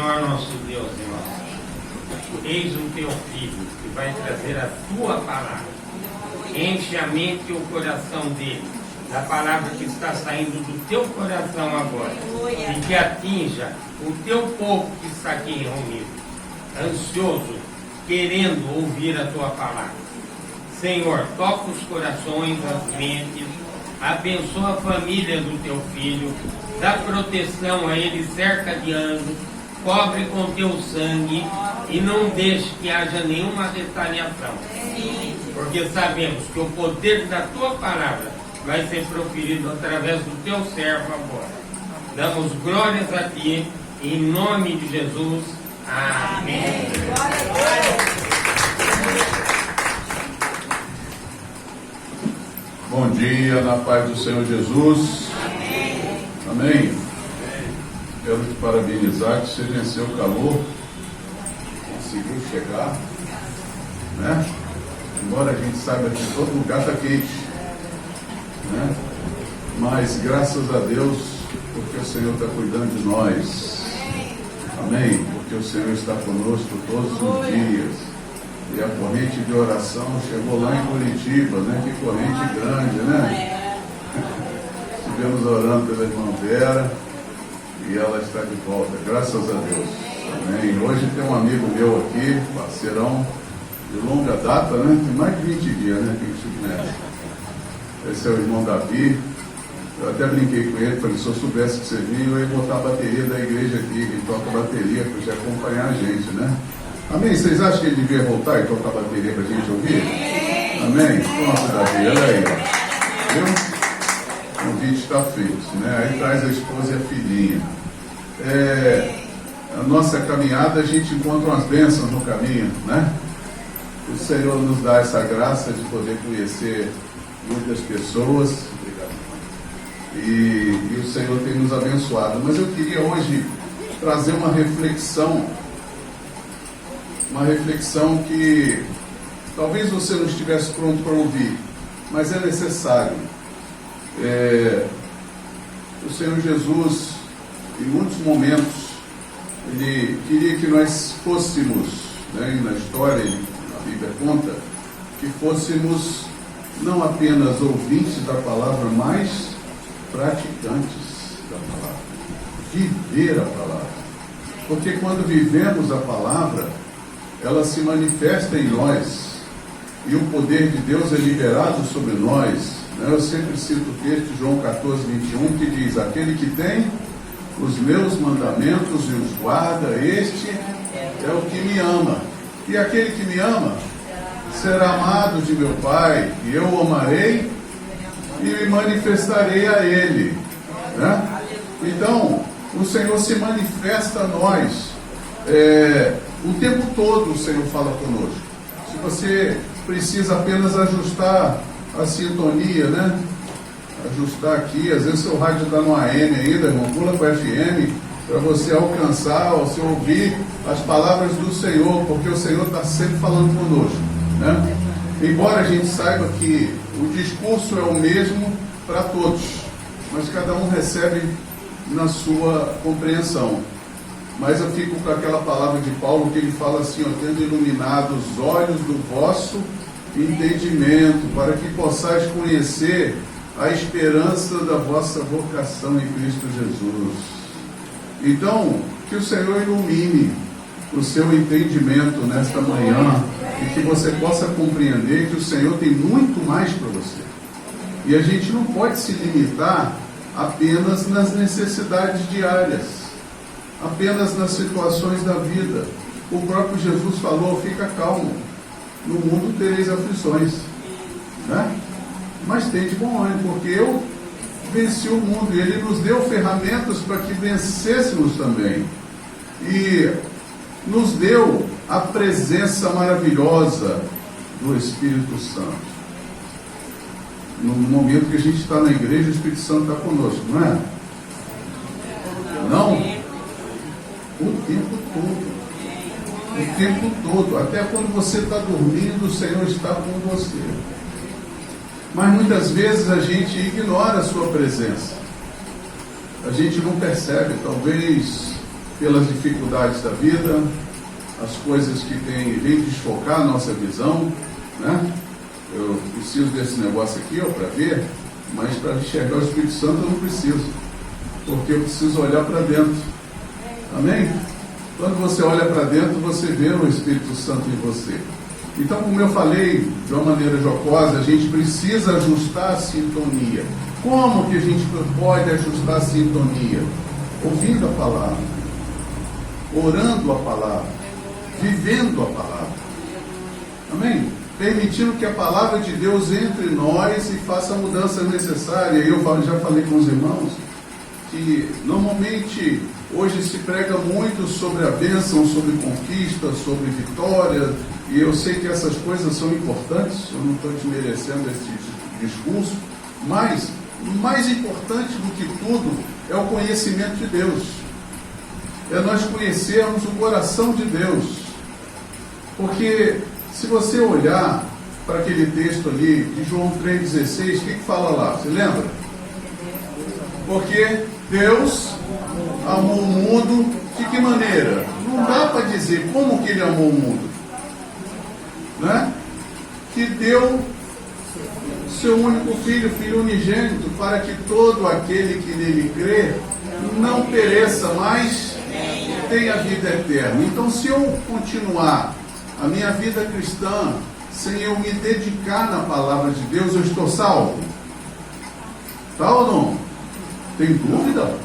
Senhor nosso Deus e nosso Pai, eis o teu filho que vai trazer a tua palavra. Enche a mente e o coração dele da palavra que está saindo do teu coração agora e que atinja o teu povo que está aqui reunido, ansioso, querendo ouvir a tua palavra. Senhor, toca os corações, as mentes, abençoa a família do teu filho, dá proteção a ele, cerca de anjos, cobre com teu sangue e não deixe que haja nenhuma retaliação. Porque sabemos que o poder da tua palavra vai ser proferido através do teu servo agora. Damos glórias a ti, em nome de Jesus. Amém. Bom dia, na paz do Senhor Jesus. Amém. Amém. Quero te parabenizar que você venceu o calor, conseguiu chegar, né? Embora a gente saiba que todo lugar está quente, né? Mas graças a Deus, porque o Senhor está cuidando de nós. Amém. Porque o Senhor está conosco todos os dias. E a corrente de oração chegou lá em Curitiba, né? Que corrente grande, né? Estivemos orando pela irmã Vera e ela está de volta, graças a Deus. Amém. Hoje tem um amigo meu aqui, parceirão de longa data, né? Tem mais de 20 dias, né? Que a gente conhece. Esse é o irmão Davi. Eu até brinquei com ele, falei, se eu soubesse que você vinha, eu ia botar a bateria da igreja aqui, que toca bateria, para você acompanhar a gente, né? Amém? Vocês acham que ele devia voltar e tocar a bateria para a gente ouvir? Amém? Pronto, Davi, olha aí. Viu? O convite está feito, né? Aí traz a esposa e a filhinha. A nossa caminhada, a gente encontra umas bênçãos no caminho, né? O Senhor nos dá essa graça de poder conhecer muitas pessoas. Obrigado. E o Senhor tem nos abençoado. Mas eu queria hoje trazer uma reflexão que talvez você não estivesse pronto para ouvir, mas é necessário. O Senhor Jesus, em muitos momentos, Ele queria que nós fôssemos, né, e na história, a Bíblia conta, que fôssemos não apenas ouvintes da palavra, mas praticantes da palavra. Viver a palavra. Porque quando vivemos a palavra, ela se manifesta em nós e o poder de Deus é liberado sobre nós, né? Eu sempre cito o texto de João 14, 21, que diz: aquele que tem os meus mandamentos e os guarda, este é o que me ama, e aquele que me ama será amado de meu Pai, e eu o amarei e me manifestarei a ele, né? Então o Senhor se manifesta a nós o tempo todo. O Senhor fala conosco. Se você precisa apenas ajustar a sintonia, né? Ajustar aqui, às vezes seu rádio está no AM ainda, irmão, pula para o FM, para você alcançar, você ouvir as palavras do Senhor, porque o Senhor está sempre falando conosco, né? Embora a gente saiba que o discurso é o mesmo para todos, mas cada um recebe na sua compreensão. Mas eu fico com aquela palavra de Paulo que ele fala assim, ó, tendo iluminado os olhos do vosso entendimento, para que possais conhecer a esperança da vossa vocação em Cristo Jesus. Então, que o Senhor ilumine o seu entendimento nesta manhã e que você possa compreender que o Senhor tem muito mais para você. E a gente não pode se limitar apenas nas necessidades diárias, apenas nas situações da vida. O próprio Jesus falou: fica calmo, no mundo tereis aflições, né? Mas tem de bom ânimo, porque eu venci o mundo e Ele nos deu ferramentas para que vencêssemos também, e nos deu a presença maravilhosa do Espírito Santo. No momento que a gente está na igreja, o Espírito Santo está conosco, não é? Não? O tempo todo. O tempo todo. Até quando você está dormindo, o Senhor está com você. Mas muitas vezes a gente ignora a sua presença. A gente não percebe. Talvez pelas dificuldades da vida, as coisas que vêm desfocar a nossa visão, né? Eu preciso desse negócio aqui, para ver, mas para enxergar o Espírito Santo eu não preciso, porque eu preciso olhar para dentro. Amém? Quando você olha para dentro, você vê o Espírito Santo em você. Então, como eu falei de uma maneira jocosa, a gente precisa ajustar a sintonia. Como que a gente pode ajustar a sintonia? Ouvindo a palavra, orando a palavra, vivendo a palavra. Amém? Permitindo que a palavra de Deus entre em nós e faça a mudança necessária. Eu já falei com os irmãos que normalmente hoje se prega muito sobre a bênção, sobre conquista, sobre vitória, e eu sei que essas coisas são importantes, eu não estou desmerecendo esse discurso, mas o mais importante do que tudo é o conhecimento de Deus, é nós conhecermos o coração de Deus, porque se você olhar para aquele texto ali de João 3,16, o que fala lá? Você lembra? Porque Deus amou o mundo de que maneira? Não dá para dizer como que Ele amou o mundo, né? Que deu seu único filho, filho unigênito, para que todo aquele que nele crê não pereça, mas tenha vida eterna. Então, se eu continuar a minha vida cristã sem eu me dedicar na palavra de Deus, eu estou salvo? Tá ou não? Tem dúvida?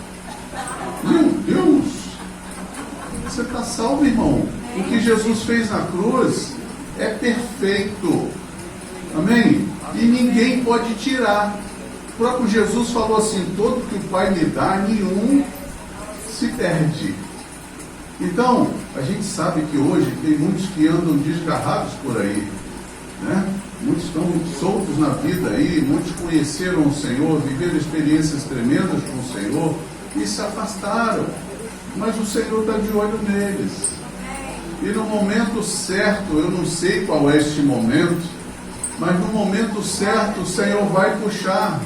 Meu Deus! Você está salvo, irmão. O que Jesus fez na cruz é perfeito. Amém? E ninguém pode tirar. O próprio Jesus falou assim: todo que o Pai me dá, nenhum se perde. Então, a gente sabe que hoje tem muitos que andam desgarrados por aí, né? Muitos estão soltos na vida aí, muitos conheceram o Senhor, viveram experiências tremendas com o Senhor e se afastaram. Mas o Senhor está de olho neles. E no momento certo, eu não sei qual é este momento, mas no momento certo o Senhor vai puxar.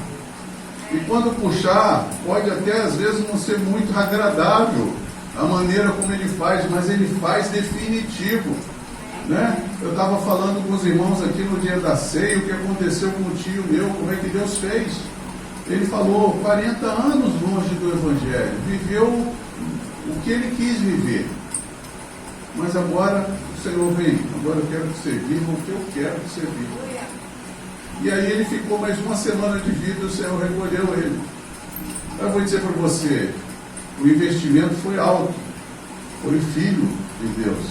E quando puxar, pode até às vezes não ser muito agradável a maneira como Ele faz, mas Ele faz definitivo, né? Eu estava falando com os irmãos aqui no dia da ceia, o que aconteceu com o tio meu, como é que Deus fez. Ele falou 40 anos longe do Evangelho, viveu o que ele quis viver, mas agora o Senhor vem, agora eu quero que você viva o que eu quero que você viva. E aí ele ficou mais uma semana de vida e o Senhor recolheu ele. Eu vou dizer para você, o investimento foi alto, foi o Filho de Deus.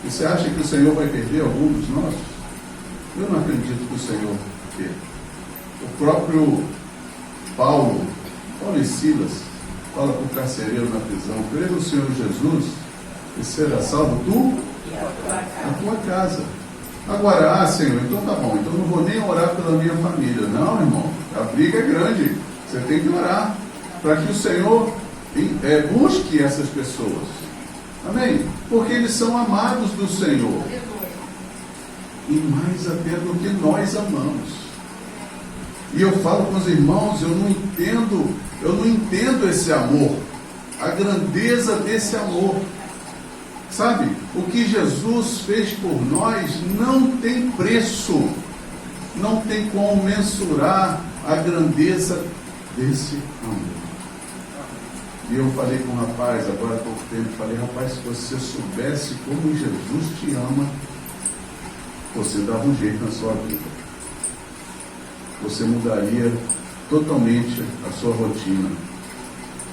E você acha que o Senhor vai perder algum dos nossos? Eu não acredito que o Senhor perca. O próprio Paulo e Silas fala para o carcereiro na prisão: crê no Senhor Jesus e será salvo tu a tua casa. Agora, Senhor, então tá bom, então não vou nem orar pela minha família. Não, irmão, a briga é grande, você tem que orar para que o Senhor busque essas pessoas. Amém? Porque eles são amados do Senhor, e mais até do que nós amamos. E eu falo com os irmãos, eu não entendo esse amor, a grandeza desse amor. Sabe, o que Jesus fez por nós não tem preço, não tem como mensurar a grandeza desse amor. E eu falei com um rapaz, agora há pouco tempo, falei: rapaz, se você soubesse como Jesus te ama, você dava um jeito na sua vida. Você mudaria totalmente a sua rotina,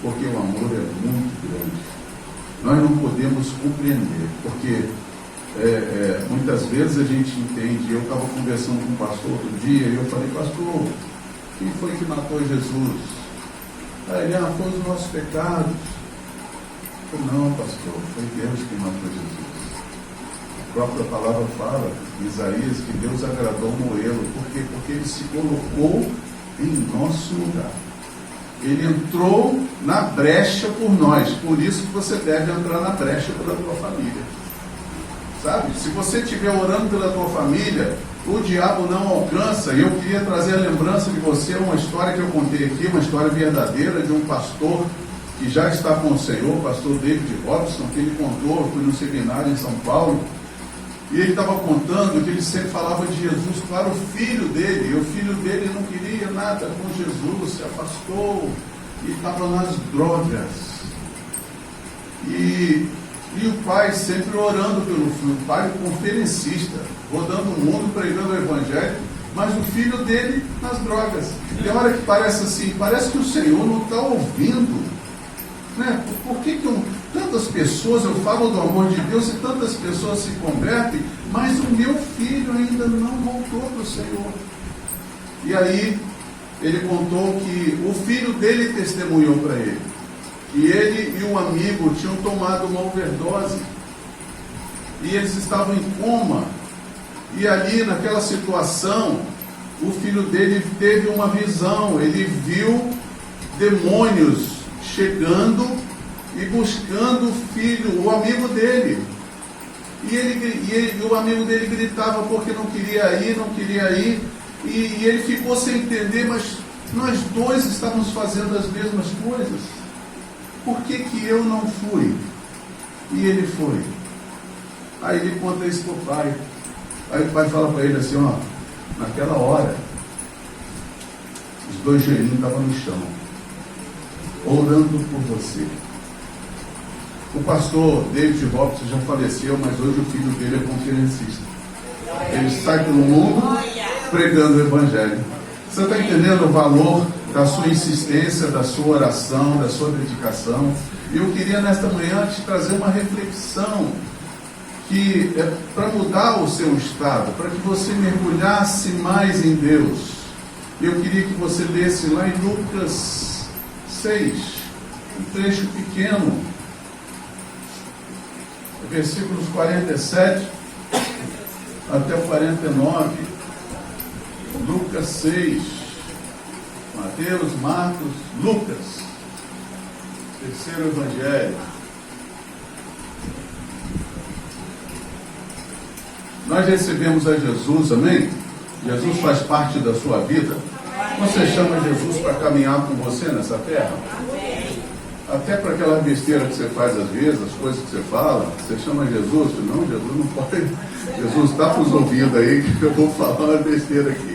porque o amor é muito grande. Nós não podemos compreender, porque muitas vezes a gente entende. Eu estava conversando com um pastor outro dia e eu falei: pastor, quem foi que matou Jesus? Aí ele: foi os nossos pecados. Eu falei: não, pastor, foi Deus que matou Jesus. A própria palavra fala em Isaías que Deus agradou Moelo. Por quê? Porque ele se colocou em nosso lugar. Ele entrou na brecha por nós. Por isso que você deve entrar na brecha pela tua família. Sabe? Se você estiver orando pela tua família, o diabo não alcança. E eu queria trazer a lembrança de você uma história que eu contei aqui, uma história verdadeira de um pastor que já está com o Senhor, o pastor David Robson, que ele contou, eu fui no seminário em São Paulo, e ele estava contando que ele sempre falava de Jesus para o filho dele, e o filho dele não queria nada com Jesus, se afastou, e estava nas drogas. E o pai sempre orando pelo filho, o pai conferencista, rodando o mundo pregando o evangelho, mas o filho dele nas drogas. Tem hora que parece assim, parece que o Senhor não está ouvindo, né? Por que tantas pessoas, eu falo do amor de Deus e tantas pessoas se convertem, mas o meu filho ainda não voltou para o Senhor? E aí ele contou que o filho dele testemunhou para ele que ele e um amigo tinham tomado uma overdose e eles estavam em coma, e ali naquela situação o filho dele teve uma visão, ele viu demônios chegando e buscando o filho, o amigo dele, e o amigo dele gritava porque não queria ir, e ele ficou sem entender, mas nós dois estávamos fazendo as mesmas coisas. Por que eu não fui? E ele foi. Aí ele conta isso para o pai. Aí o pai fala para ele assim, ó, naquela hora, os dois joelhinhos estavam no chão, orando por você. O pastor David Robson já faleceu, mas hoje o filho dele é conferencista. Ele sai pelo mundo pregando o evangelho. Você está entendendo o valor da sua insistência, da sua oração, da sua dedicação? E eu queria nesta manhã te trazer uma reflexão que é para mudar o seu estado, para que você mergulhasse mais em Deus. Eu queria que você lesse lá em Lucas 6, um trecho pequeno, versículos 47 até o 49. Lucas 6, Mateus, Marcos, Lucas, terceiro evangelho. Nós recebemos a Jesus, amém? Jesus faz parte da sua vida. Você chama Jesus para caminhar com você nessa terra? Até para aquela besteira que você faz às vezes, as coisas que você fala, você chama Jesus? Não, Jesus não pode. Jesus está para os ouvidos aí que eu vou falar uma besteira aqui.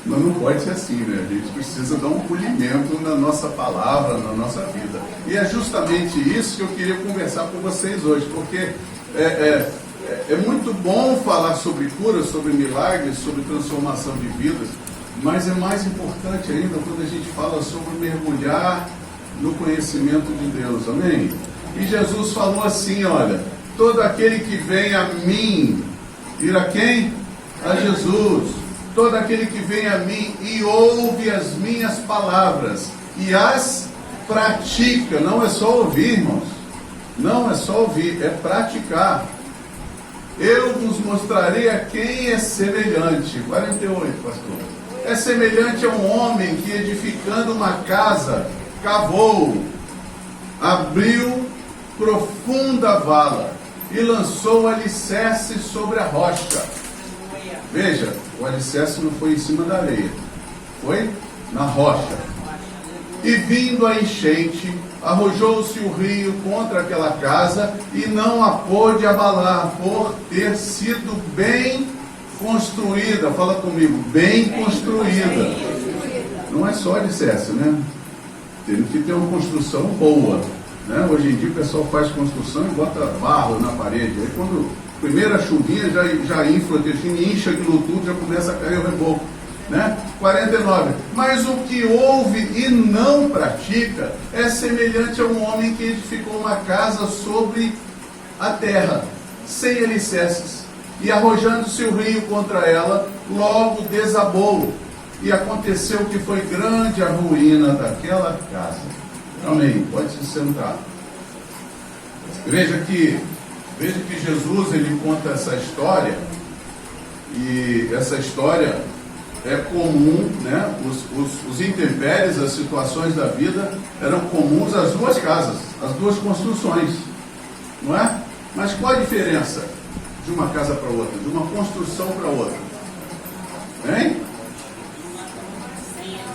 Mas não pode ser assim, né? A gente precisa dar um polimento na nossa palavra, na nossa vida. E é justamente isso que eu queria conversar com vocês hoje, porque é muito bom falar sobre cura, sobre milagres, sobre transformação de vidas, mas é mais importante ainda quando a gente fala sobre mergulhar no conhecimento de Deus, amém? E Jesus falou assim, olha, todo aquele que vem a mim, ir a quem? A Jesus. Todo aquele que vem a mim e ouve as minhas palavras e as pratica, não é só ouvir, irmãos, não é só ouvir, é praticar. Eu vos mostrarei a quem é semelhante. 48, pastor. É semelhante a um homem que, edificando uma casa, cavou, abriu profunda vala e lançou o alicerce sobre a rocha. Veja, o alicerce não foi em cima da areia, foi na rocha. E vindo a enchente, arrojou-se o rio contra aquela casa e não a pôde abalar, por ter sido bem construída. Fala comigo, bem construída. Não é só alicerce, né? Tem que ter uma construção boa, né? Hoje em dia o pessoal faz construção e bota barro na parede. Aí quando primeira chuvinha já infla, incha aquilo tudo, já começa a cair o reboco, né? 49. Mas o que ouve e não pratica é semelhante a um homem que edificou uma casa sobre a terra, sem alicerces, e arrojando-se o rio contra ela, logo desabou. E aconteceu que foi grande a ruína daquela casa. Amém. Pode se sentar. Veja que Jesus, ele conta essa história, e essa história é comum, né? Os intempéries, as situações da vida eram comuns às duas casas, às duas construções, não é? Mas qual a diferença de uma casa para outra, de uma construção para outra? Hein?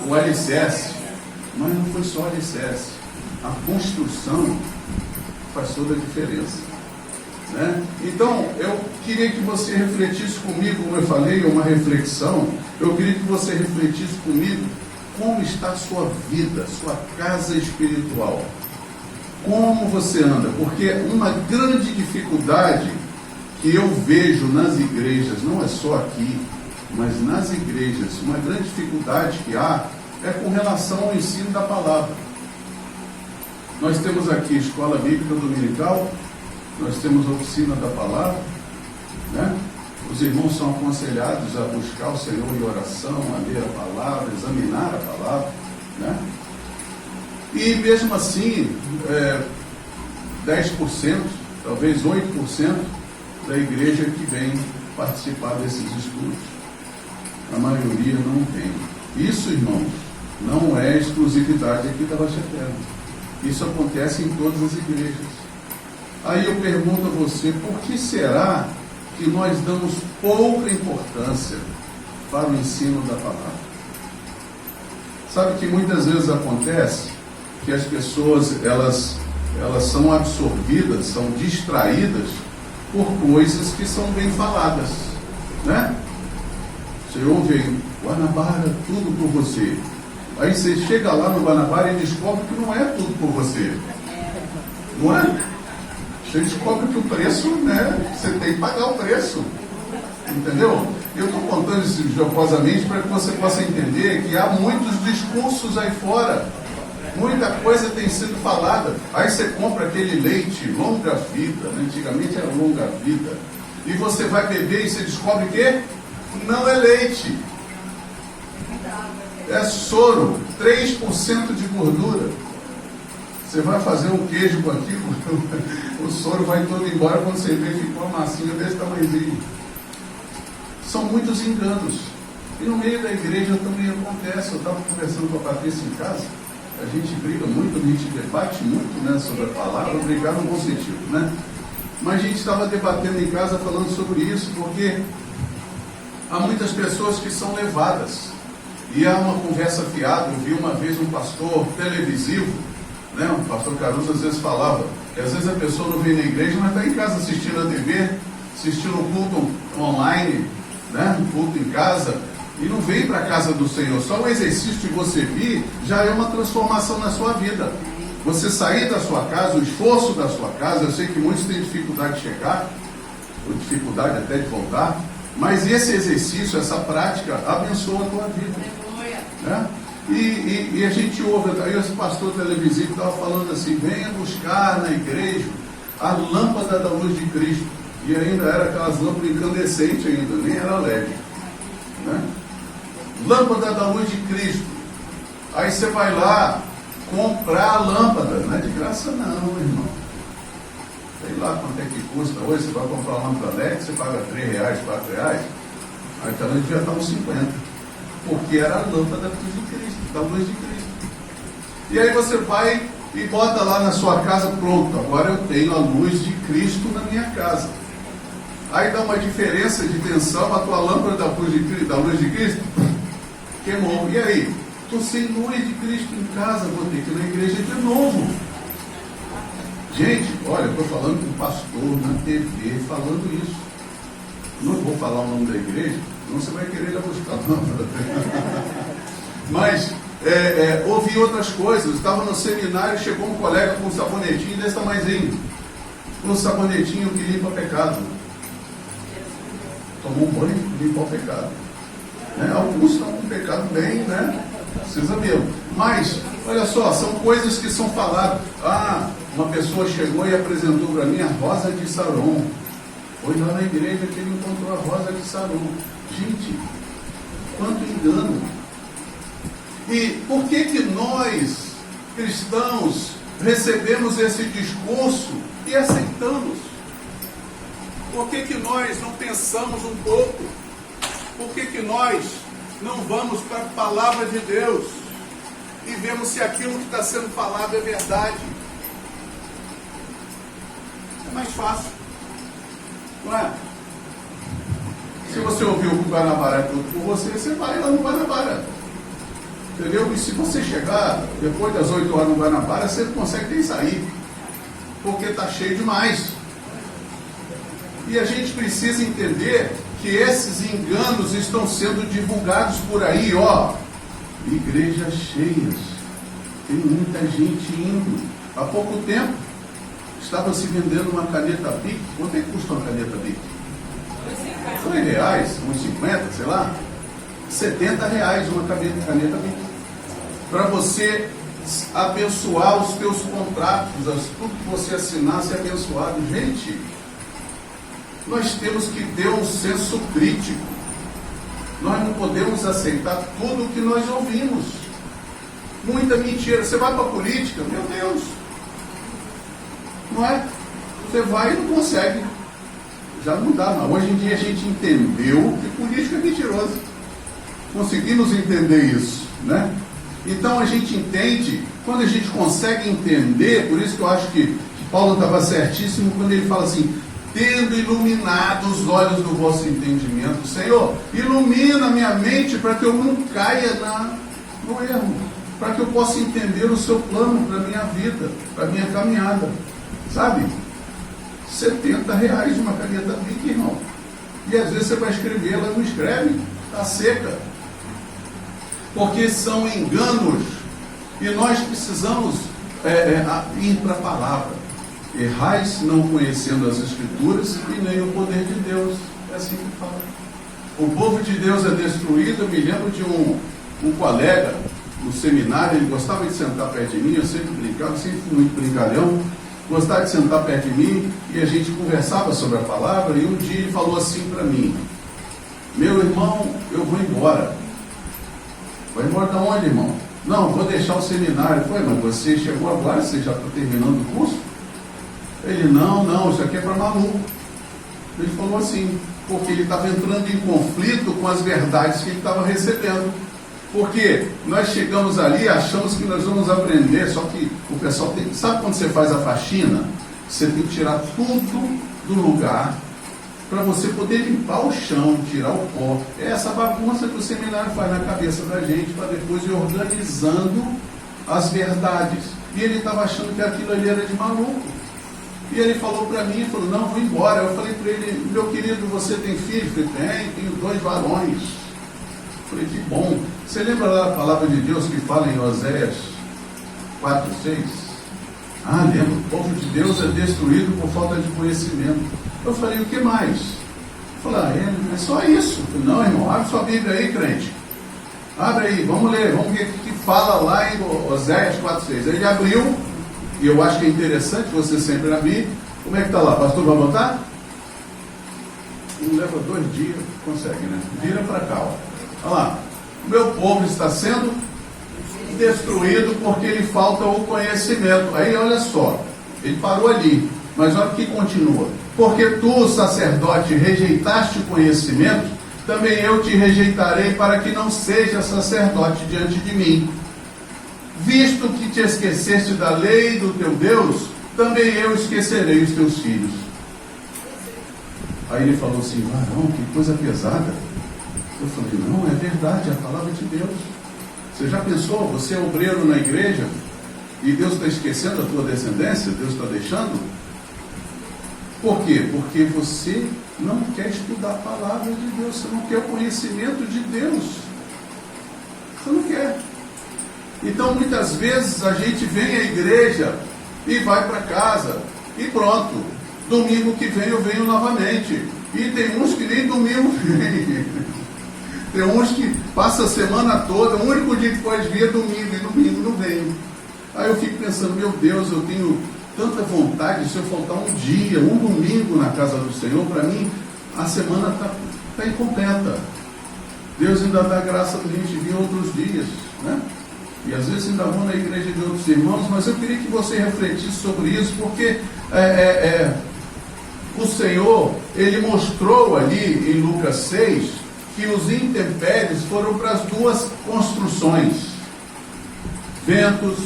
O alicerce. Mas não foi só alicerce. a construção faz toda a diferença, né? Então, eu queria que você refletisse comigo, como eu falei, uma reflexão. Eu queria que você refletisse comigo como está a sua vida, sua casa espiritual. Como você anda? Porque uma grande dificuldade que eu vejo nas igrejas, não é só aqui, mas nas igrejas, uma grande dificuldade que há é com relação ao ensino da palavra. Nós temos aqui escola bíblica dominical, nós temos a oficina da palavra, né? Os irmãos são aconselhados a buscar o Senhor em oração, a ler a palavra, examinar a palavra, né? E mesmo assim, 10%, talvez 8% da igreja que vem participar desses estudos. A maioria não tem. Isso, irmãos, não é exclusividade aqui da Rocha Eterna. Isso acontece em todas as igrejas. Aí eu pergunto a você, por que será que nós damos pouca importância para o ensino da palavra? Sabe que muitas vezes acontece que as pessoas, elas são absorvidas, são distraídas por coisas que são bem faladas, né? Você ouve aí, Guanabara, tudo por você. Aí você chega lá no Guanabara e descobre que não é tudo por você. Não é? Você descobre que o preço, né? Você tem que pagar o preço. Entendeu? Eu estou contando isso jocosamente para que você possa entender que há muitos discursos aí fora. Muita coisa tem sido falada. Aí você compra aquele leite longa vida, né? Antigamente era longa vida, e você vai beber e você descobre que não é leite, é soro, 3% de gordura. Você vai fazer um queijo com aquilo, o soro vai todo embora, quando você vê, ficou uma massinha desse tamanhozinho. São muitos enganos. E no meio da igreja também acontece. Eu estava conversando com a Patrícia em casa. A gente briga muito, a gente debate muito, né, sobre a palavra, brigar no bom sentido, né? Mas a gente estava debatendo em casa falando sobre isso, porque há muitas pessoas que são levadas. E há uma conversa fiada. Eu vi uma vez um pastor televisivo, né, o pastor Caruso às vezes falava, que às vezes a pessoa não vem na igreja, mas está em casa assistindo a TV, assistindo o culto online, né, um culto em casa, e não vem para a casa do Senhor. Só o exercício de você vir já é uma transformação na sua vida. Você sair da sua casa, o esforço da sua casa, eu sei que muitos têm dificuldade de chegar, ou dificuldade até de voltar, mas esse exercício, essa prática, abençoa a tua vida, né? E a gente ouve, aí esse pastor televisivo estava falando assim, venha buscar na igreja a lâmpada da luz de Cristo. E ainda era aquelas lâmpadas incandescentes ainda, nem era LED, né? Lâmpada da luz de Cristo. Aí você vai lá comprar a lâmpada, não é de graça não, irmão. Sei lá quanto é que custa hoje. Você vai comprar uma lâmpada LED, você paga R$3, R$4, aí também devia estar uns 50, porque era a lâmpada da luz de Cristo, da luz de Cristo. E aí você vai e bota lá na sua casa, pronto, agora eu tenho a luz de Cristo na minha casa. Aí dá uma diferença de tensão, a tua lâmpada da luz de Cristo queimou. E aí? Estou sem luz de Cristo em casa, vou ter que ir na igreja de novo. Gente, olha, eu estou falando com um pastor na TV falando isso. Não vou falar o nome da igreja, senão você vai querer ir lá buscar a lâmpada. Mas ouvi outras coisas. Estava no seminário, chegou um colega com um sabonetinho desse tamanhozinho, um sabonetinho que limpa pecado. Tomou um banho e limpou o pecado, né? Alguns estão com o pecado bem, né? Precisa mesmo. Mas, olha só, são coisas que são faladas. Ah, uma pessoa chegou e apresentou para mim a rosa de Saron. Foi lá na igreja que ele encontrou a rosa de Saron. Gente, quanto engano! E por que nós, cristãos, recebemos esse discurso e aceitamos? Por que nós não pensamos um pouco? Por que nós não vamos para a palavra de Deus e vemos se aquilo que está sendo falado é verdade? É mais fácil, não é? Se você ouviu que o Guanabara é tudo por você, você vai lá no Guanabara. Entendeu? E se você chegar depois das 8 horas no Guanabara, você não consegue nem sair, porque está cheio demais. E a gente precisa entender que esses enganos estão sendo divulgados por aí, ó. Igrejas cheias, tem muita gente indo. Há pouco tempo estava se vendendo uma caneta Bic. Quanto é que custa uma caneta Bic? R$2, uns 50, sei lá. R$70 uma caneta Bic. Para você abençoar os teus contratos, tudo que você assinar ser abençoado. Gente, nós temos que ter um senso crítico. Nós não podemos aceitar tudo o que nós ouvimos. Muita mentira. Você vai para a política, meu Deus, não é? Você vai e não consegue. Já não dá, mas hoje em dia a gente entendeu que política é mentirosa. Conseguimos entender isso, né? Então a gente entende, quando a gente consegue entender, por isso que eu acho que Paulo estava certíssimo quando ele fala assim: tendo iluminado os olhos do vosso entendimento. Senhor, ilumina minha mente para que eu não caia no erro, para que eu possa entender o seu plano para a minha vida, para a minha caminhada. Sabe? R$70 uma caneta Bic, irmão. E às vezes você vai escrever, ela não escreve, está seca. Porque são enganos. E nós precisamos ir para a palavra. Errais não conhecendo as Escrituras e nem o poder de Deus. É assim que fala. O povo de Deus é destruído. Eu me lembro de um colega no seminário, ele gostava de sentar perto de mim, eu sempre brincava, sempre fui muito brincalhão, gostava de sentar perto de mim e a gente conversava sobre a palavra, e um dia ele falou assim para mim: meu irmão, eu vou embora. Vai embora de onde, irmão? Não, vou deixar o seminário. Foi, mas você chegou agora, você já está terminando o curso? Ele, não, isso aqui é para maluco. Ele falou assim, porque ele estava entrando em conflito com as verdades que ele estava recebendo. Porque nós chegamos ali, achamos que nós vamos aprender, só que o pessoal tem... Sabe quando você faz a faxina? Você tem que tirar tudo do lugar para você poder limpar o chão, tirar o pó. É essa bagunça que o seminário faz na cabeça da gente, para depois ir organizando as verdades. E ele estava achando que aquilo ali era de maluco. E ele falou para mim, falou, não, vou embora. Eu falei para ele, meu querido, você tem filho? Eu falei, tenho 2 varões. Eu falei, que bom. Você lembra lá a palavra de Deus que fala em Oséias 4:6? Ah, lembro, o povo de Deus é destruído por falta de conhecimento. Eu falei, o que mais? Eu falei, é só isso. Eu falei, não, irmão, abre sua Bíblia aí, crente. Abre aí, vamos ler, vamos ver o que fala lá em Oséias 4:6. Ele abriu, e eu acho que é interessante você sempre abrir. Como é que está lá? Pastor, vai botar? Não leva 2 dias, consegue, né? Vira para cá, ó. Olha lá. O meu povo está sendo destruído porque lhe falta o conhecimento. Aí, olha só, ele parou ali, mas olha que continua. Porque tu, sacerdote, rejeitaste o conhecimento, também eu te rejeitarei para que não sejas sacerdote diante de mim. Visto que te esqueceste da lei do teu Deus, também eu esquecerei os teus filhos. Aí ele falou assim, varão, que coisa pesada. Eu falei, não, é verdade, é a palavra de Deus. Você já pensou, você é obreiro na igreja e Deus está esquecendo a tua descendência? Deus está deixando? Por quê? Porque você não quer estudar a palavra de Deus, você não quer o conhecimento de Deus. Você não quer. Então, muitas vezes a gente vem à igreja e vai para casa e pronto. Domingo que vem eu venho novamente. E tem uns que nem domingo vem. Tem uns que passam a semana toda, o único dia que pode vir é domingo, e domingo não vem. Aí eu fico pensando, meu Deus, eu tenho tanta vontade, se eu faltar um dia, um domingo na casa do Senhor, para mim, a semana está incompleta. Deus ainda dá graça para a gente vir outros dias, né? E às vezes ainda vou na igreja de outros irmãos, mas eu queria que você refletisse sobre isso, porque o Senhor, Ele mostrou ali em Lucas 6, que os intempéries foram para as 2 construções. Ventos,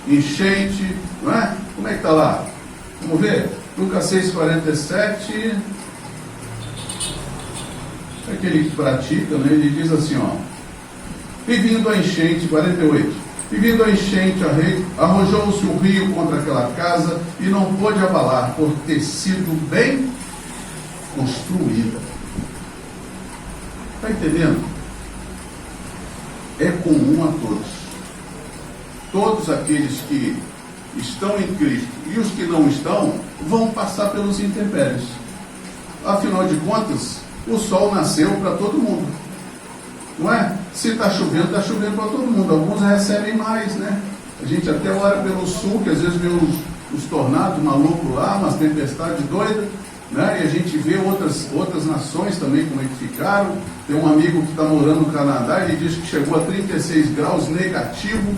enchente, não é? Como é que está lá? Vamos ver? Lucas 6,47. Aquele que pratica, né? Ele diz assim, ó. E vindo a enchente, 48, e vindo a enchente, arrojou-se o rio contra aquela casa e não pôde abalar, por ter sido bem construída. Está entendendo? É comum a todos. Todos aqueles que estão em Cristo e os que não estão vão passar pelos intempéries. Afinal de contas, o sol nasceu para todo mundo. Não é? Se está chovendo para todo mundo. Alguns recebem mais, né? A gente até ora pelo sul, que às vezes vê os tornados malucos lá, umas tempestades doidas, né? E a gente vê outras nações também como é que ficaram. Tem um amigo que está morando no Canadá, ele diz que chegou a 36 graus negativo.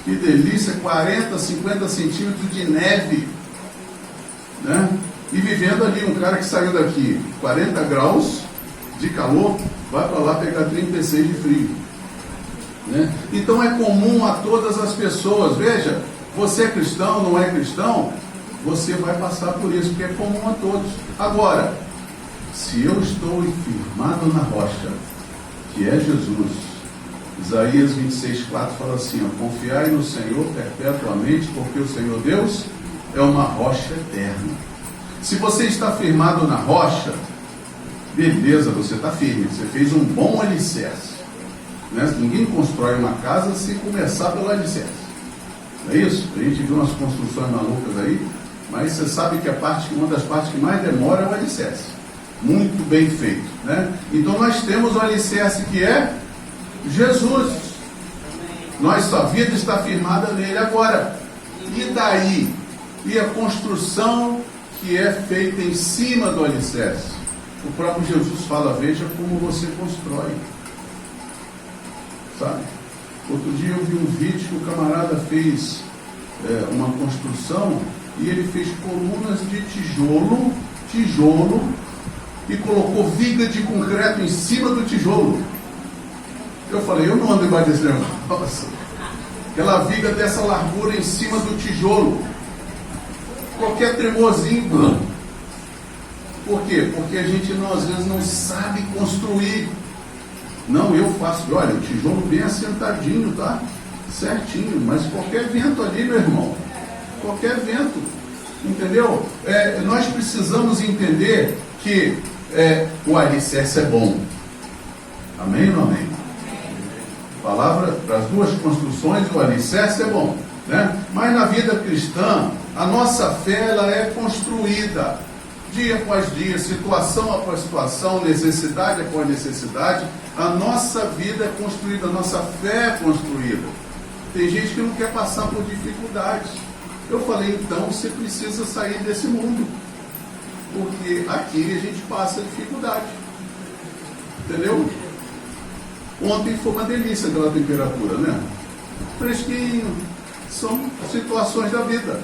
Que delícia, 40, 50 centímetros de neve, né? E vivendo ali, um cara que saiu daqui 40 graus de calor, vai para lá pegar 36 de frio, né? Então é comum a todas as pessoas. Veja, você é cristão, não é cristão, você vai passar por isso, porque é comum a todos. Agora, se eu estou firmado na rocha, que é Jesus, Isaías 26:4 fala assim, ó, confiai no Senhor perpetuamente, porque o Senhor Deus é uma rocha eterna. Se você está firmado na rocha, beleza, você está firme, você fez um bom alicerce, né? Ninguém constrói uma casa se começar pelo alicerce, não é isso? A gente viu umas construções malucas aí, mas você sabe que uma das partes que mais demora é o alicerce, muito bem feito, né? Então nós temos o alicerce que é Jesus. Nossa vida está firmada nele. Agora, e daí? E a construção que é feita em cima do alicerce? O próprio Jesus fala, veja como você constrói. Sabe? Outro dia eu vi um vídeo que o camarada fez uma construção e ele fez colunas de tijolo e colocou viga de concreto em cima do tijolo. Eu falei, eu não ando embaixo desse negócio. Aquela viga dessa largura em cima do tijolo. Qualquer tremorzinho. Por quê? Porque a gente às vezes não sabe construir. Não, eu faço. Olha, o tijolo bem assentadinho, tá? Certinho. Mas qualquer vento ali, meu irmão. Qualquer vento. Entendeu? Nós precisamos entender que o alicerce é bom. Amém ou não amém? Palavra para as duas construções, o alicerce é bom, né? Mas na vida cristã, a nossa fé ela é construída dia após dia, situação após situação, necessidade após necessidade. A nossa vida é construída, a nossa fé é construída. Tem gente que não quer passar por dificuldades. Eu falei, então você precisa sair desse mundo, porque aqui a gente passa dificuldade, entendeu? Ontem foi uma delícia aquela temperatura, né? Fresquinho. São situações da vida,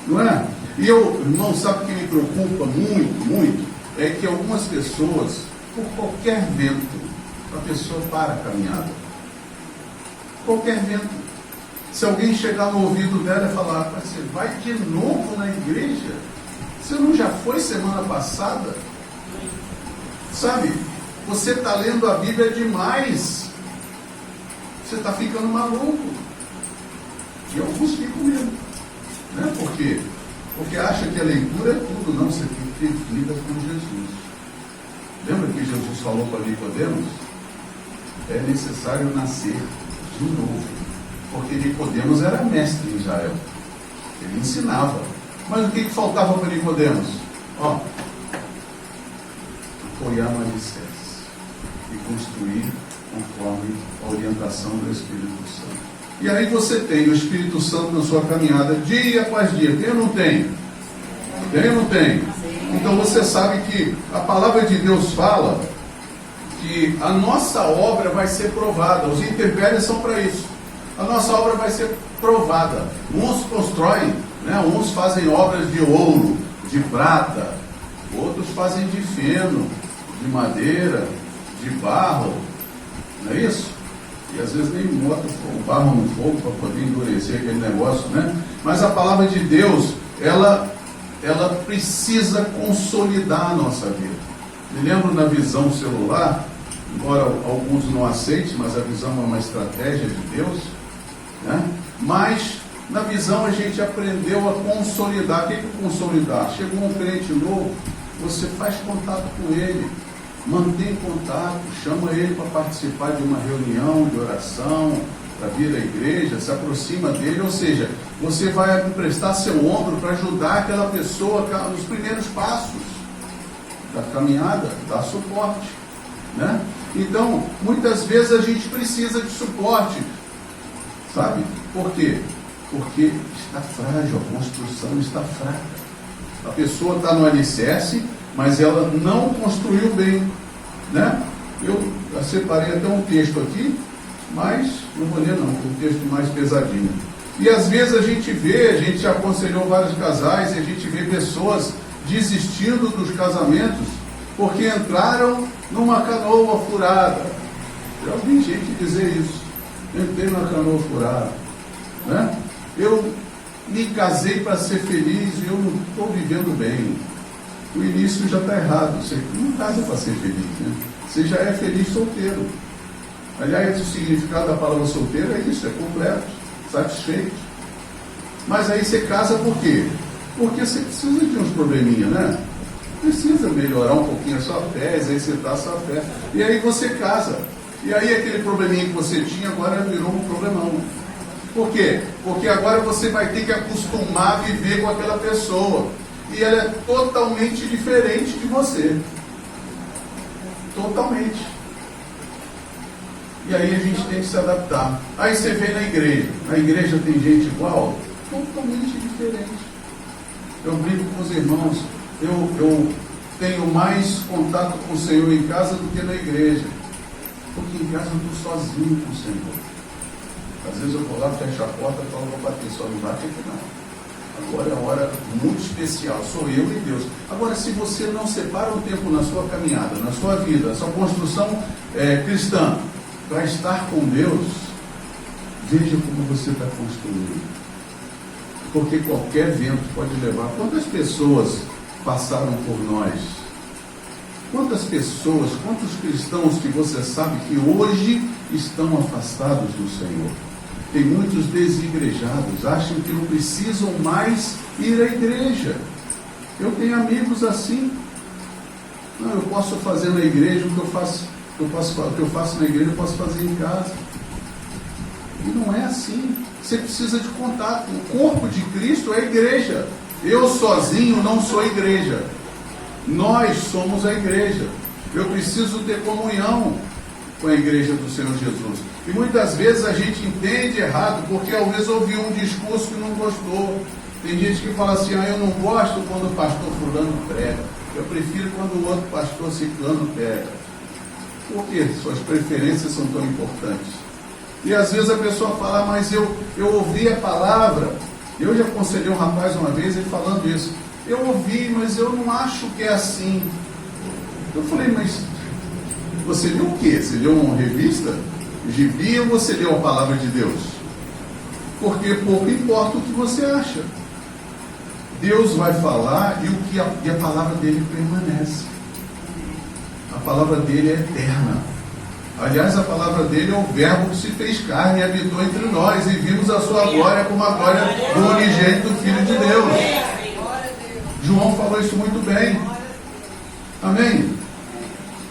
não é? E irmão, sabe o que me preocupa muito, muito? É que algumas pessoas, por qualquer vento, a pessoa para a caminhada. Qualquer vento. Se alguém chegar no ouvido dela e falar, você vai de novo na igreja? Você não já foi semana passada? Sabe? Você está lendo a Bíblia demais. Você está ficando maluco. E alguns ficam mesmo. Né? Por quê? Porque acha que a leitura é tudo. Não, você tem que ter vida com Jesus. Lembra que Jesus falou para Nicodemos? É necessário nascer de novo. Porque Nicodemos era mestre em Israel. Ele ensinava. Mas o que faltava para Nicodemos? Apoiar no alicerce e construir conforme a orientação do Espírito Santo. E aí você tem o Espírito Santo na sua caminhada dia após dia. Tem ou não tem? Tem ou não tem? Então você sabe que a palavra de Deus fala que a nossa obra vai ser provada. Os intempéries são para isso. A nossa obra vai ser provada. Uns constroem, né? Uns fazem obras de ouro, de prata, outros fazem de feno, de madeira, de barro, não é isso? E às vezes nem bota o barro no fogo para poder endurecer aquele negócio, né? Mas a palavra de Deus, ela precisa consolidar a nossa vida. Me lembro na visão celular, embora alguns não aceitem, mas a visão é uma estratégia de Deus, né? Mas na visão a gente aprendeu a consolidar. O que é consolidar? Chegou um crente novo, você faz contato com ele, mantém contato, chama ele para participar de uma reunião de oração, para vir à igreja, se aproxima dele, ou seja, você vai emprestar seu ombro para ajudar aquela pessoa nos primeiros passos da caminhada, dar suporte, né? Então, muitas vezes a gente precisa de suporte, sabe? Por quê? Porque está frágil, a construção está fraca. A pessoa está no alicerce, mas ela não construiu bem, né? Eu separei até um texto aqui, mas não vou ler não, um texto mais pesadinho. E às vezes a gente já aconselhou vários casais, e a gente vê pessoas desistindo dos casamentos porque entraram numa canoa furada. Já ouvi gente dizer isso. Entrei numa canoa furada, né? Eu me casei para ser feliz e eu não estou vivendo bem. O início já está errado. Você não casa para ser feliz, né? Você já é feliz solteiro. Aliás, o significado da palavra solteiro é isso, é completo, satisfeito. Mas aí você casa por quê? Porque você precisa de uns probleminha, né? Precisa melhorar um pouquinho a sua fé, exercitar a sua fé. E aí você casa. E aí aquele probleminha que você tinha agora virou um problemão. Por quê? Porque agora você vai ter que acostumar a viver com aquela pessoa. E ela é totalmente diferente de você. Totalmente. E aí a gente tem que se adaptar. Aí você vê na igreja. Na igreja tem gente igual? Totalmente diferente. Eu brinco com os irmãos. Eu tenho mais contato com o Senhor em casa do que na igreja. Porque em casa eu estou sozinho com o Senhor. Às vezes eu vou lá, fecho a porta e falo, vou bater, só não bate aqui não. Agora é uma hora muito especial, sou eu e Deus. Agora, se você não separa um tempo na sua caminhada, na sua vida, na sua construção cristã, para estar com Deus, veja como você está construindo. Porque qualquer vento pode levar. Quantas pessoas passaram por nós? Quantas pessoas, quantos cristãos que você sabe que hoje estão afastados do Senhor? Tem muitos desigrejados, acham que não precisam mais ir à igreja. Eu tenho amigos assim. Não, eu posso fazer na igreja o que eu faço na igreja, eu posso fazer em casa. E não é assim. Você precisa de contato. O corpo de Cristo é a igreja. Eu sozinho não sou igreja. Nós somos a igreja. Eu preciso ter comunhão com a igreja do Senhor Jesus. E muitas vezes a gente entende errado, porque talvez ouviu um discurso que não gostou. Tem gente que fala assim, eu não gosto quando o pastor fulano prega. Eu prefiro quando o outro pastor ciclano prega. Por quê? Suas preferências são tão importantes. E às vezes a pessoa fala, mas eu ouvi a palavra. Eu já aconselhei um rapaz uma vez, ele falando isso. Eu ouvi, mas eu não acho que é assim. Eu falei, mas você leu o quê? Você leu uma revista? Gibi ou você leu a palavra de Deus? Porque pouco importa o que você acha. Deus vai falar e a palavra dele permanece. A palavra dele é eterna. Aliás, a palavra dele é o verbo que se fez carne e habitou entre nós, e vimos a sua glória como a glória do unigênito Filho de Deus. João falou isso muito bem. Amém?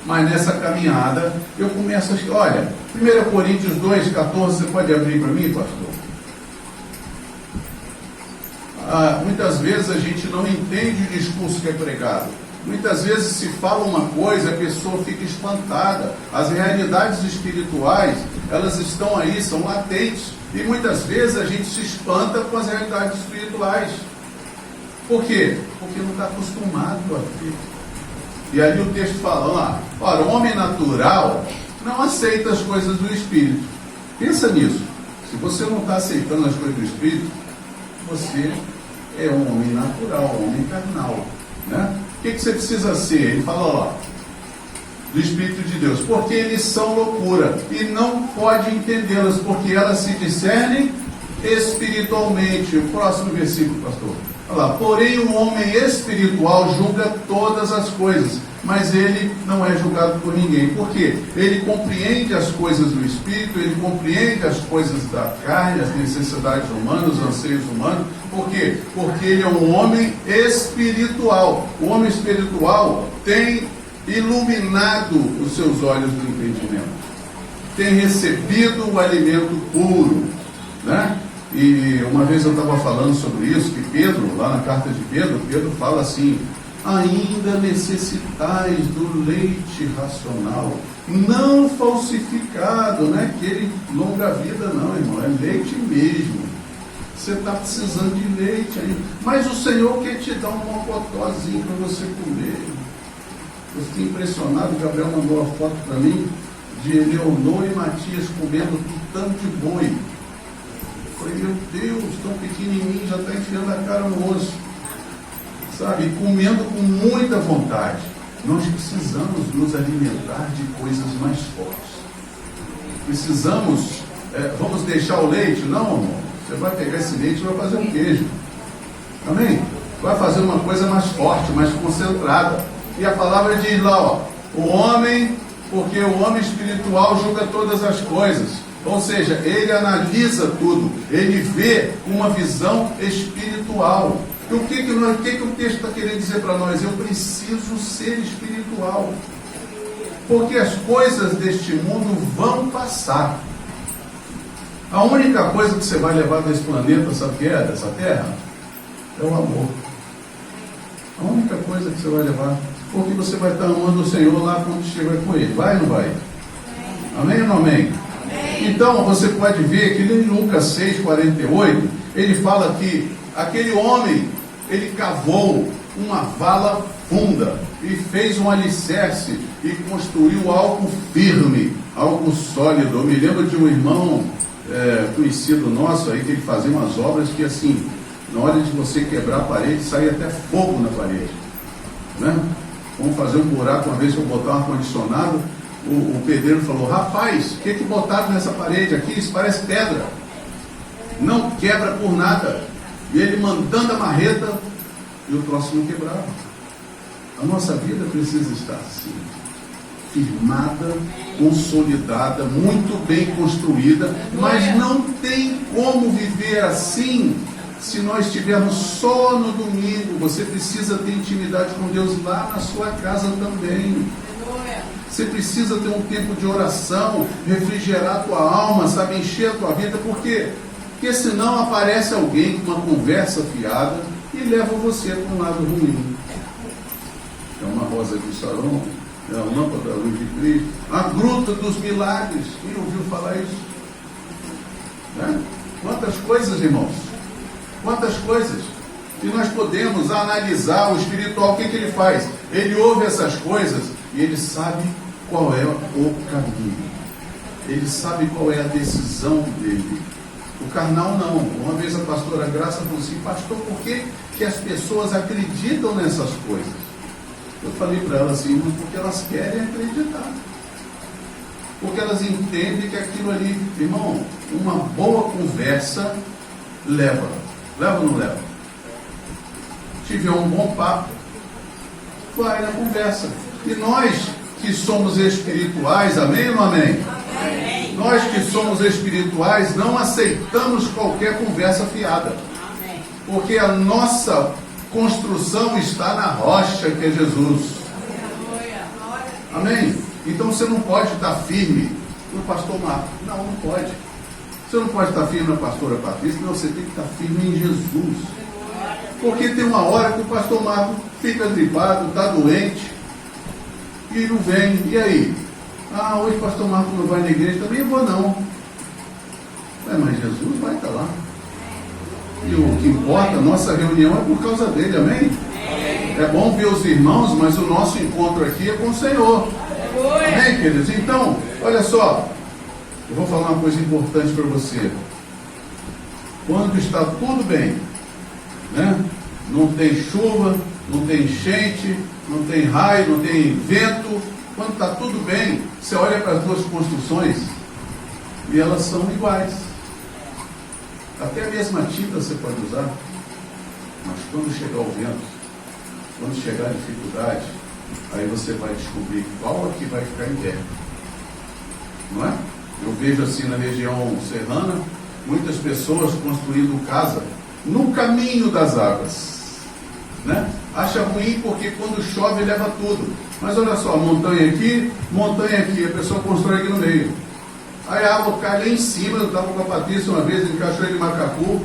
Mas nessa caminhada, eu começo a... Olha, 1 Coríntios 2,14, você pode abrir para mim, pastor? Muitas vezes a gente não entende o discurso que é pregado. Muitas vezes se fala uma coisa, a pessoa fica espantada. As realidades espirituais, elas estão aí, são latentes. E muitas vezes a gente se espanta com as realidades espirituais. Por quê? Porque não está acostumado com aquilo. E ali o texto fala, ora, o homem natural não aceita as coisas do Espírito. Pensa nisso. Se você não está aceitando as coisas do Espírito, você é um homem natural, um homem carnal, né? O que você precisa ser? Ele fala, do Espírito de Deus, porque eles são loucura, e não pode entendê-las, porque elas se discernem espiritualmente. O próximo versículo, pastor. Olha lá, porém o homem espiritual julga todas as coisas, mas ele não é julgado por ninguém. Por quê? Ele compreende as coisas do Espírito, ele compreende as coisas da carne, as necessidades humanas, os anseios humanos. Por quê? Porque ele é um homem espiritual. O homem espiritual tem iluminado os seus olhos do entendimento, tem recebido o alimento puro, né? E uma vez eu estava falando sobre isso, que Pedro, lá na carta de Pedro, Pedro fala assim: ainda necessitais do leite racional, não falsificado, não é aquele longa vida não, irmão, é leite mesmo. Você está precisando de leite ainda, mas o Senhor quer te dar um mocotózinho para você comer. Eu fiquei impressionado, o Gabriel mandou uma foto para mim de Leonor e Matias comendo tutano de boi. Eu falei, meu Deus, tão pequenininho, já está enfiando a cara no osso, sabe, comendo com muita vontade. Nós precisamos nos alimentar de coisas mais fortes. Precisamos, vamos deixar o leite? Não, amor, você vai pegar esse leite e vai fazer um queijo. Amém? Vai fazer uma coisa mais forte, mais concentrada. E a palavra diz lá, ó, o homem, porque o homem espiritual julga todas as coisas. Ou seja, ele analisa tudo, ele vê uma visão espiritual. E o que o texto está querendo dizer para nós? Eu preciso ser espiritual, porque as coisas deste mundo vão passar. A única coisa que você vai levar desse planeta, sabe o que é, dessa terra? É o amor. A única coisa que você vai levar, porque você vai estar amando o Senhor lá quando estiver com Ele. Vai ou não vai? Amém ou não amém? Então, você pode ver que em Lucas 6,48, ele fala que aquele homem, ele cavou uma vala funda e fez um alicerce e construiu algo firme, algo sólido. Eu me lembro de um irmão conhecido nosso aí, que ele fazia umas obras que assim, na hora de você quebrar a parede, saía até fogo na parede, né? Vamos fazer um buraco uma vez para botar um ar-condicionado. O pedreiro falou, rapaz, o que botaram nessa parede aqui? Isso parece pedra, não quebra por nada. E ele mandando a marreta e o troço não quebrava. A nossa vida precisa estar assim, firmada, consolidada, muito bem construída, mas não tem como viver assim se nós estivermos só no domingo. Você precisa ter intimidade com Deus lá na sua casa também. Você precisa ter um tempo de oração, refrigerar a tua alma, sabe, encher a tua vida, porque senão aparece alguém com uma conversa fiada e leva você para um lado ruim. É uma rosa de Saron, é a lâmpada da luz de Cristo, a gruta dos milagres. Quem ouviu falar isso? Né? Quantas coisas, irmãos? Quantas coisas? E nós podemos analisar o espiritual. O que ele faz? Ele ouve essas coisas e ele sabe qual é o caminho. Ele sabe qual é a decisão dele. O carnal não. Uma vez a pastora Graça falou assim, pastor, por que as pessoas acreditam nessas coisas? Eu falei para ela assim, porque elas querem acreditar. Porque elas entendem que aquilo ali, irmão, uma boa conversa leva. Leva ou não leva? Tiver um bom papo, vai na conversa. E nós que somos espirituais, amém ou não amém? Amém. Nós que somos espirituais não aceitamos qualquer conversa fiada. Amém. Porque a nossa construção está na rocha que é Jesus. Amém? Então você não pode estar firme no pastor Marco. Não pode. Você não pode estar firme na pastora Patrícia, não, você tem que estar firme em Jesus. Porque tem uma hora que o pastor Marco fica gripado, está doente, e não vem. E aí? Hoje o pastor Marco não vai na igreja, também eu vou não. Mas Jesus vai estar lá. E o que importa, a nossa reunião é por causa dele, amém? É bom ver os irmãos, mas o nosso encontro aqui é com o Senhor. Amém, queridos? Então, olha só, eu vou falar uma coisa importante para você. Quando está tudo bem, né? Não tem chuva, não tem enchente, não tem raio, não tem vento. Quando está tudo bem, você olha para as duas construções e elas são iguais. Até a mesma tinta você pode usar, mas quando chegar o vento, quando chegar a dificuldade, aí você vai descobrir qual aqui vai ficar em pé. Não é? Eu vejo assim na região serrana, muitas pessoas construindo casa no caminho das águas, né? Acha ruim porque quando chove leva tudo. Mas olha só, montanha aqui, a pessoa constrói aqui no meio. Aí a água cai lá em cima. Eu estava com a Patrícia uma vez em Cachoeira de Macacu,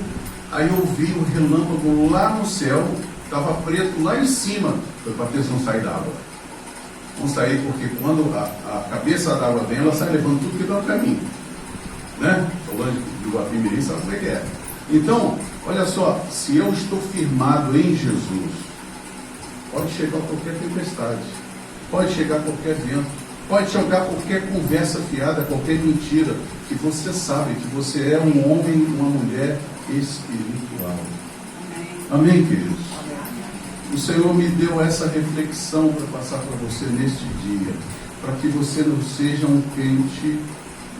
aí eu vi o relâmpago lá no céu, estava preto lá em cima. Eu falei, Patrícia, não sai da água. Não sair porque quando a cabeça da água vem, ela sai levando tudo que está no caminho, né? Falando de Guapimirim, sabe como é que é. Então, olha só, se eu estou firmado em Jesus, pode chegar qualquer tempestade, pode chegar qualquer vento, pode chegar qualquer conversa fiada, qualquer mentira, que você sabe que você é um homem, uma mulher espiritual. Amém, queridos? O Senhor me deu essa reflexão para passar para você neste dia, para que você não seja um crente,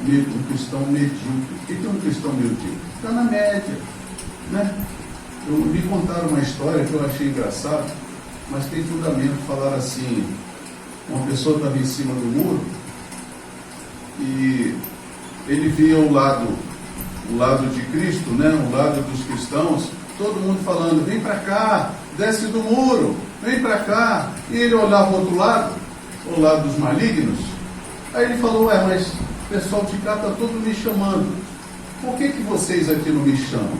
um cristão medíocre. O que é um cristão medíocre? Está na média, né? Me contaram uma história que eu achei engraçada, mas tem fundamento. Falar assim, uma pessoa estava em cima do muro e ele via o lado de Cristo, né? O lado dos cristãos, todo mundo falando, vem para cá, desce do muro, vem para cá. E ele olhava o outro lado, o lado dos malignos. Aí ele falou, mas o pessoal de cá está todo me chamando, por que vocês aqui não me chamam?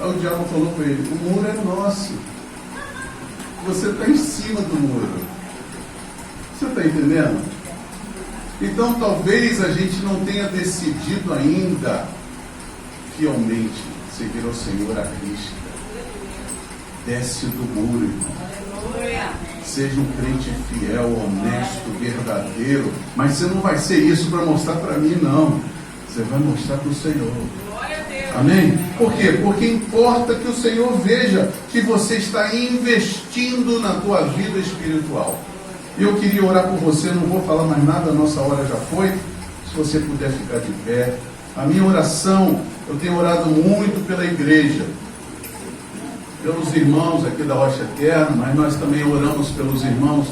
Aí o diabo falou para ele, o muro é nosso, você está em cima do muro. Você está entendendo? Então talvez a gente não tenha decidido ainda fielmente seguir ao Senhor a Cristo. Desce do muro, irmão. Seja um crente fiel, honesto, verdadeiro. Mas você não vai ser isso para mostrar para mim, não. Você vai mostrar para o Senhor. Amém? Por quê? Porque importa que o Senhor veja que você está investindo na tua vida espiritual. Eu queria orar por você, não vou falar mais nada, a nossa hora já foi. Se você puder ficar de pé. A minha oração, eu tenho orado muito pela igreja, pelos irmãos aqui da Rocha Eterna, mas nós também oramos pelos irmãos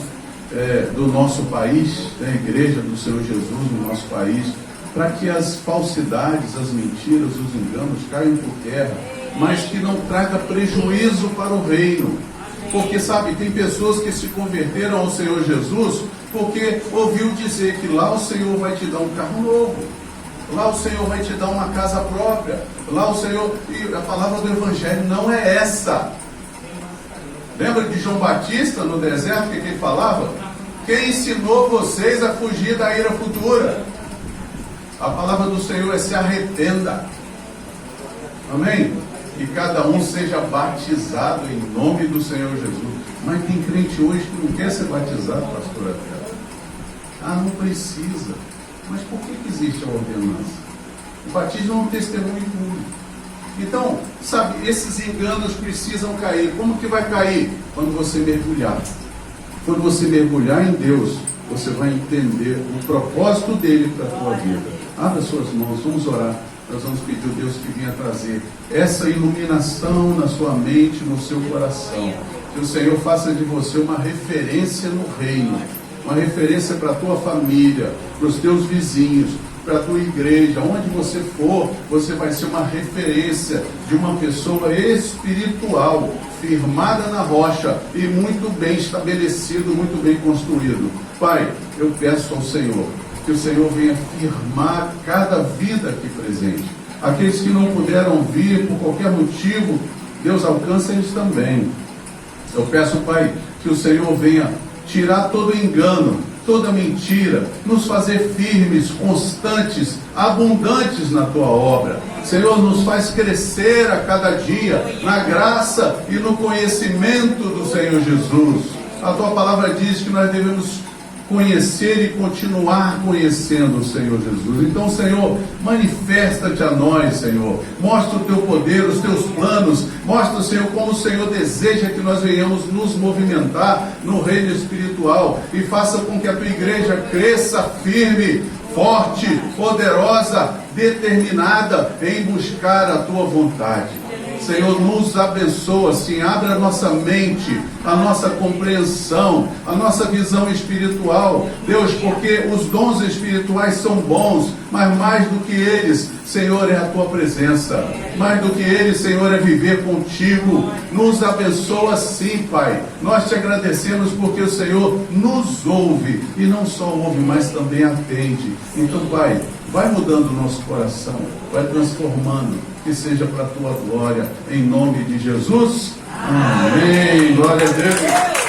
do nosso país, da igreja do Senhor Jesus no nosso país, para que as falsidades, as mentiras, os enganos caiam por terra, mas que não traga prejuízo para o reino. Porque, sabe, tem pessoas que se converteram ao Senhor Jesus porque ouviu dizer que lá o Senhor vai te dar um carro novo, lá o Senhor vai te dar uma casa própria, lá o Senhor... E a palavra do Evangelho não é essa. Lembra de João Batista no deserto, que ele falava? Quem ensinou vocês a fugir da ira futura? A palavra do Senhor é se arrependa. Amém? Que cada um seja batizado em nome do Senhor Jesus. Mas tem crente hoje que não quer ser batizado, pastor Adriano. Não precisa. Mas por que existe a ordenança? O batismo é um testemunho público. Então, sabe, esses enganos precisam cair. Como que vai cair? Quando você mergulhar. Quando você mergulhar em Deus, você vai entender o propósito dele para a tua vida. Abra suas mãos, vamos orar. Nós vamos pedir a Deus que venha trazer essa iluminação na sua mente, no seu coração. Que o Senhor faça de você uma referência no reino, uma referência para a tua família, para os teus vizinhos, para a tua igreja. Onde você for, você vai ser uma referência de uma pessoa espiritual, firmada na rocha e muito bem estabelecido, muito bem construído. Pai, eu peço ao Senhor que o Senhor venha firmar cada vida aqui presente. Aqueles que não puderam vir por qualquer motivo, Deus alcança eles também. Eu peço, Pai, que o Senhor venha tirar todo engano, toda mentira, nos fazer firmes, constantes, abundantes na Tua obra. Senhor, nos faz crescer a cada dia na graça e no conhecimento do Senhor Jesus. A Tua palavra diz que nós devemos conhecer e continuar conhecendo o Senhor Jesus. Então, Senhor, manifesta-te a nós, Senhor. Mostra o teu poder, os teus planos. Mostra, Senhor, como o Senhor deseja que nós venhamos nos movimentar no reino espiritual e faça com que a tua igreja cresça firme, forte, poderosa, determinada em buscar a tua vontade. Senhor, nos abençoa, sim, abre a nossa mente, a nossa compreensão, a nossa visão espiritual, Deus, porque os dons espirituais são bons, mas mais do que eles, Senhor, é a tua presença, mais do que eles, Senhor, é viver contigo. Nos abençoa sim, Pai. Nós te agradecemos porque o Senhor nos ouve, e não só ouve, mas também atende. Então, Pai, vai mudando o nosso coração, vai transformando, que seja para a tua glória, em nome de Jesus. Amém. Glória a Deus.